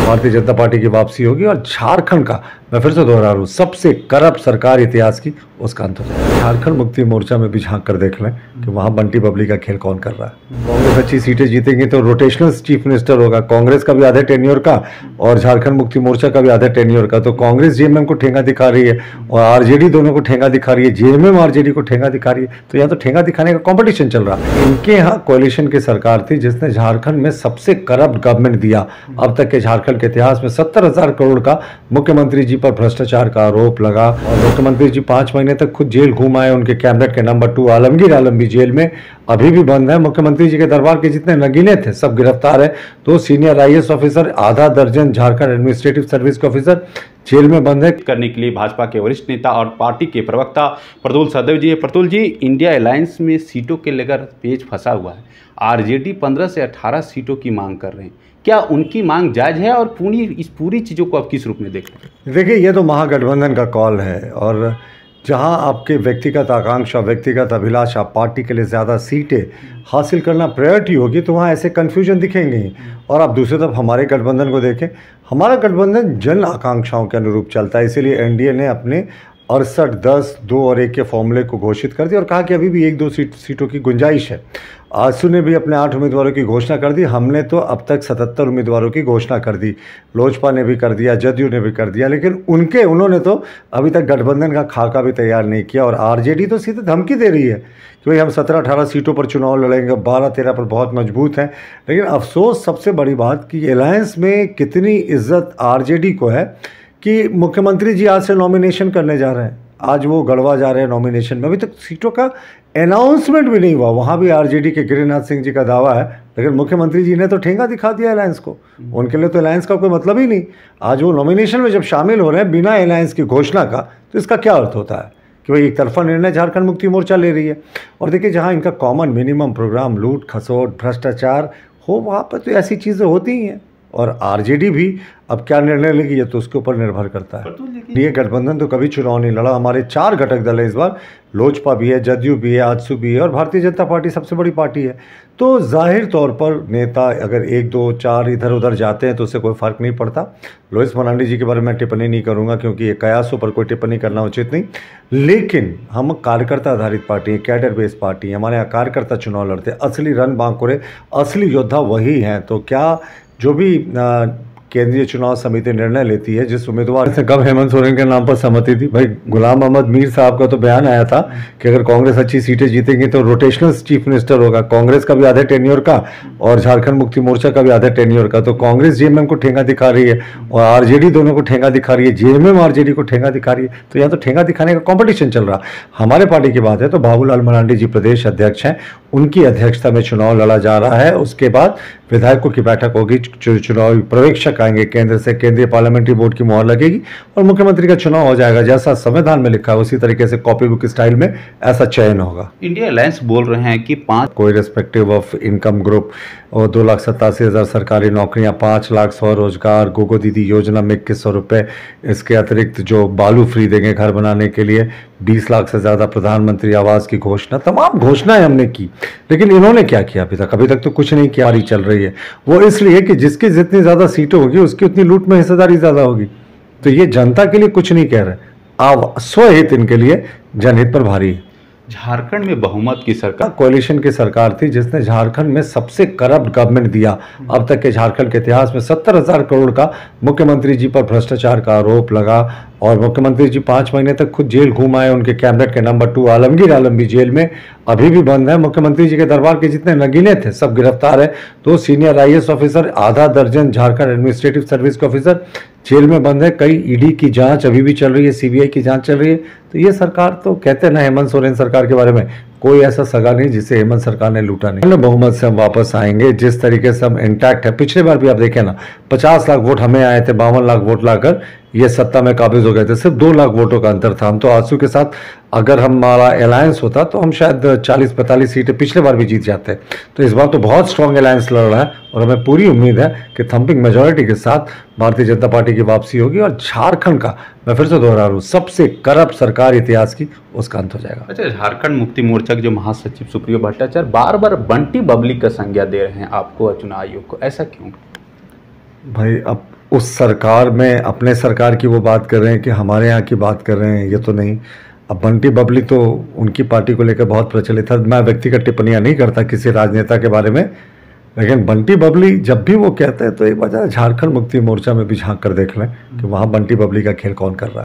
Bharatiya Janata party की वापसी होगी और झारखंड का, मैं फिर से दोहरा रहा हूँ, सबसे करप्ट सरकार इतिहास की, उसका अंत हो जाएगा। झारखंड मुक्ति मोर्चा में भी झांक कर देख लें कि वहाँ बंटी बबली का खेल कौन कर रहा है। कांग्रेस अच्छी सीटें जीतेंगी तो रोटेशनल चीफ मिनिस्टर होगा, कांग्रेस का भी आधे टेन्योर का और झारखंड मुक्ति मोर्चा का भी आधे टेन्योर का। तो कांग्रेस जेएमएम को ठेंगा दिखा रही है और आरजेडी दोनों को ठेंगा दिखा रही है, जेएमएम आरजेडी को ठेंगा दिखा रही है। तो यहाँ तो ठेंगा दिखाने का कॉम्पिटिशन चल रहा है। इनके यहाँ कोalition की सरकार थी जिसने झारखंड में सबसे करप्ट गवर्नमेंट दिया अब तक के झारखंड के इतिहास में। 70,000 करोड़ का मुख्यमंत्री जी पर भ्रष्टाचार का आरोप लगा और मुख्यमंत्री जी 5 महीने तक खुद जेल घूम आए। उनके कैबिनेट के नंबर 2 आलमगीर आलम भी जेल में अभी भी बंद है। मुख्यमंत्री जी के दरबार के जितने नगीने थे सब गिरफ्तार है। 2 सीनियर आईएएस ऑफिसर, आधा दर्जन झारखंड एडमिनिस्ट्रेटिव सर्विस के ऑफिसर जेल में बंद है। करने के लिए भाजपा के वरिष्ठ नेता और पार्टी के प्रवक्ता प्रतुल सहदेव जी। प्रतुल जी, इंडिया अलायंस में सीटों के लेकर पेच फंसा हुआ है। आरजेडी 15 से 18 सीटों की मांग कर रहे हैं, क्या उनकी मांग जायज है और इस पूरी चीज़ों को आप किस रूप में देख रहे हैं? देखिए, ये तो महागठबंधन का कॉल है और जहां आपके व्यक्तिगत आकांक्षा, व्यक्तिगत अभिलाषा, पार्टी के लिए ज़्यादा सीटें हासिल करना प्रायोरिटी होगी तो वहां ऐसे कन्फ्यूजन दिखेंगे ही। और आप दूसरी तरफ हमारे गठबंधन को देखें, हमारा गठबंधन जन आकांक्षाओं के अनुरूप चलता है। इसीलिए एनडीए ने अपने 68, 10, 2 और 1 के फॉर्मूले को घोषित कर दिया और कहा कि अभी भी 1-2 सीटों की गुंजाइश है। आजसू ने भी अपने 8 उम्मीदवारों की घोषणा कर दी। हमने तो अब तक 77 उम्मीदवारों की घोषणा कर दी। लोजपा ने भी कर दिया, जदयू ने भी कर दिया, लेकिन उन्होंने तो अभी तक गठबंधन का खाका भी तैयार नहीं किया। और आरजेडी तो सीधे धमकी दे रही है कि भाई हम 17-18 सीटों पर चुनाव लड़ेंगे, 12-13 पर बहुत मजबूत हैं। लेकिन अफसोस सबसे बड़ी बात कि अलायंस में कितनी इज्जत आरजेडी को है कि मुख्यमंत्री जी आज से नॉमिनेशन करने जा रहे हैं। आज वो गढ़वा जा रहे हैं नॉमिनेशन में, अभी तक सीटों का अनाउंसमेंट भी नहीं हुआ। वहाँ भी आरजेडी के गिरिनाथ सिंह जी का दावा है, लेकिन मुख्यमंत्री जी ने तो ठेंगा दिखा दिया अलायंस को। उनके लिए तो अलायंस का कोई मतलब ही नहीं। आज वो नॉमिनेशन में जब शामिल हो रहे हैं बिना अलायंस की घोषणा का, तो इसका क्या अर्थ होता है कि भाई एक तरफा निर्णय झारखंड मुक्ति मोर्चा ले रही है। और देखिए, जहाँ इनका कॉमन मिनिमम प्रोग्राम लूट खसोट भ्रष्टाचार हो, वहाँ पर तो ऐसी चीज़ें होती ही हैं। और आरजेडी भी अब क्या निर्णय लेगी ये तो उसके ऊपर निर्भर करता है। ये गठबंधन तो कभी चुनाव नहीं लड़ा। हमारे 4 घटक दल है इस बार, लोजपा भी है, जदयू भी है, आजसू भी है और भारतीय जनता पार्टी सबसे बड़ी पार्टी है। तो जाहिर तौर पर नेता अगर 1, 2, 4 इधर उधर जाते हैं तो उससे कोई फ़र्क नहीं पड़ता। लोइस मरांडी जी के बारे में टिप्पणी नहीं करूँगा क्योंकि ये कयासों पर कोई टिप्पणी करना उचित नहीं। लेकिन हम कार्यकर्ता आधारित पार्टी है, कैडर बेस्ड पार्टी है। हमारे यहाँ कार्यकर्ता चुनाव लड़ते हैं, असली रन बांकुरे, असली योद्धा वही हैं। तो क्या जो भी केंद्रीय चुनाव समिति निर्णय लेती है, जिस उम्मीदवार से कब हेमंत सोरेन के नाम पर सहमति थी, भाई गुलाम मोहम्मद मीर साहब का तो बयान आया था कि अगर कांग्रेस अच्छी सीटें जीतेंगी तो रोटेशनल चीफ मिनिस्टर होगा। कांग्रेस का भी आधे टेन्योर का और झारखंड मुक्ति मोर्चा का भी आधे टेन्योर का। तो कांग्रेस जेएमएम को ठेंगा दिखा रही है और आरजेडी दोनों को ठेंगा दिखा रही है, जेएमएम आरजेडी को ठेंगा दिखा रही है। तो यहाँ तो ठेंगा दिखाने का कॉम्पिटिशन चल रहा। हमारे पार्टी की बात है तो बाबूलाल मरांडी जी प्रदेश अध्यक्ष हैं, उनकी अध्यक्षता में चुनाव लड़ा जा रहा है। उसके बाद विधायकों की बैठक होगी, चुनावी पर्यवेक्षक आएंगे केंद्र से, केंद्रीय पार्लियामेंट्री बोर्ड की मुहर लगेगी और मुख्यमंत्री का चुनाव हो जाएगा। जैसा संविधान में लिखा है उसी तरीके से कॉपी बुक स्टाइल में ऐसा चयन होगा। इंडिया अलायंस बोल रहे हैं कि 5 कोई रेस्पेक्टिव ऑफ इनकम ग्रुप और 2,87,000 सरकारी नौकरियां, 5 लाख स्वरोजगार, गोगो दीदी योजना में 2100 रुपये। इसके अतिरिक्त जो बालू फ्री देंगे घर बनाने के लिए, 20 लाख से ज़्यादा प्रधानमंत्री आवास की घोषणा, तमाम घोषणाएं हमने की। लेकिन इन्होंने क्या किया अभी तक तो कुछ नहीं किया। चल रही है वो इसलिए कि जिसकी जितनी ज़्यादा सीटें होगी उसकी उतनी लूट में हिस्सेदारी ज़्यादा होगी। तो ये जनता के लिए कुछ नहीं कह रहे, स्वहित इनके लिए जनहित पर भारी है। झारखंड में बहुमत की सरकार, कोalition की सरकार थी जिसने झारखंड में सबसे करप्ट गवर्नमेंट दिया अब तक के झारखंड के इतिहास में। 70,000 करोड़ का मुख्यमंत्री जी पर भ्रष्टाचार का आरोप लगा और मुख्यमंत्री जी 5 महीने तक खुद जेल घूम आए। उनके कैबिनेट के नंबर 2 आलमगीर आलम भी जेल में अभी भी बंद है। मुख्यमंत्री जी के दरबार के जितने नगीने थे सब गिरफ्तार है। 2 सीनियर आईएएस ऑफिसर, आधा दर्जन झारखंड एडमिनिस्ट्रेटिव सर्विस के ऑफिसर जेल में बंद है। कई ईडी की जांच अभी भी चल रही है, सीबीआई की जांच चल रही है। तो ये सरकार तो कहते हैं ना हेमंत सोरेन सरकार के बारे में, कोई ऐसा सगा नहीं जिसे हेमंत सरकार ने लूटा नहीं। बहुमत से हम वापस आएंगे जिस तरीके से हम इंटैक्ट है। पिछले बार भी आप देखें ना, 50 लाख वोट हमें आए थे, 52 लाख वोट लाकर ये सत्ता में काबिज हो गए थे। सिर्फ 2 लाख वोटों का अंतर था। हम तो आजसू के साथ अगर हमारा अलायंस होता तो हम शायद 40-45 सीटें पिछले बार भी जीत जाते। तो इस बार तो बहुत स्ट्रांग अलायंस लड़ रहा है और हमें पूरी उम्मीद है कि थंपिंग मेजॉरिटी के साथ भारतीय जनता पार्टी की वापसी होगी और झारखंड का, मैं फिर से दोहरा रहा हूँ, सबसे करप्ट सरकार इतिहास की, उसका अंत हो जाएगा। अच्छा, झारखंड मुक्ति मोर्चा के जो महासचिव सुप्रियो भट्टाचार्य बार बार बंटी बबली का संज्ञा दे रहे हैं आपको और चुनाव आयोग को, ऐसा क्यों? भाई अब उस सरकार में अपने सरकार की वो बात कर रहे हैं कि हमारे यहाँ की बात कर रहे हैं, ये तो नहीं। अब बंटी बबली तो उनकी पार्टी को लेकर बहुत प्रचलित है। मैं व्यक्तिगत टिप्पणियां नहीं करता किसी राजनेता के बारे में, लेकिन बंटी बबली जब भी वो कहते हैं तो एक बार झारखंड मुक्ति मोर्चा में भी झांक कर देख लें कि वहाँ बंटी बबली का खेल कौन कर रहा है।